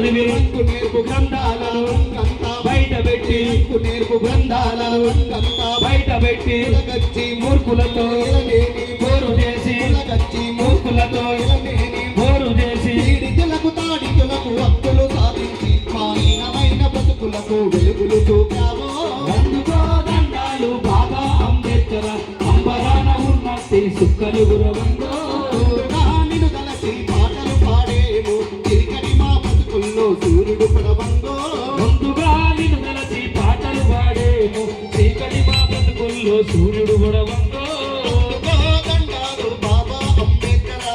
చదివి నేర్పు గ్రంథాలను బయట పెట్టి నేర్పు గ్రంథాలను బయట పెట్టి మూర్ఖులతో పోరు చేసి మూర్ఖులతో పోరు చేసి తాడితులకు హక్కులు సాధించి మానమైన బ్రతుకులకు వెలుగులు చూపావో అందుకో దండాలు బాబా అంబేద్కర్ అంబరాన ఉన్నట్టి సుక్కలు గురవంగో నిన్ను తలచి పాటలు పాడేము తిరిగని మా బ్రతుకుల్లో సూర్యుడు పడవంగో ముందుగా నిన్ను తలచి పాటలు పాడేము చీకటి మా బ్రతుకుల్లో సూర్యుడు పడవంగో దండాలు బాబా అంబేద్కర్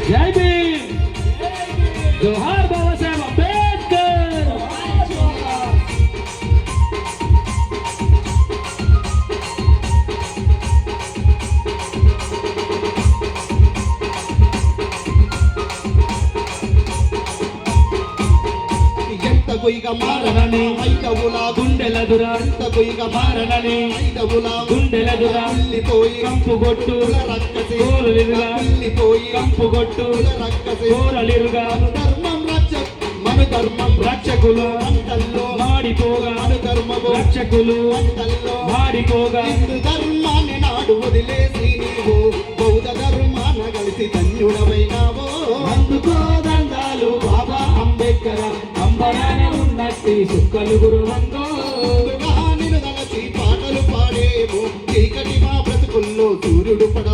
జై భీమ్ జోహార్ బాబా సాహెబ్ అంబేద్కర్ ఎంత కొయ్యగా మారనని ఐదవుల గుండెలదురా ఎంత కొయ్యగా మారనని ఐదవుల గుండెలదురా వెళ్ళిపోయి కంపుగొట్టు రక్కసి కోరలిరుగా వెళ్ళిపోయి కంపుగొట్టు రక్కసి కోరలిరుగా మను ధర్మం రక్షకులు అంతల్లో మాడిపోగా మను ధర్మము రక్షకులు అంతల్లో మాడిపోగా హిందూ ధర్మాన్ని నాడు వదిలేసి నీవు బౌద్ధ ధర్మాన కలిసి ధన్యుడవైనావో అందుకో దండాలు బాబా అంబేద్కర్ అంబరానే ఉన్నట్టి సుక్కలు గురువంగో నిన్ను తలచి పాటలు పాడేమో చీకటి మా బ్రతుకుల్లో సూర్యుడు పడ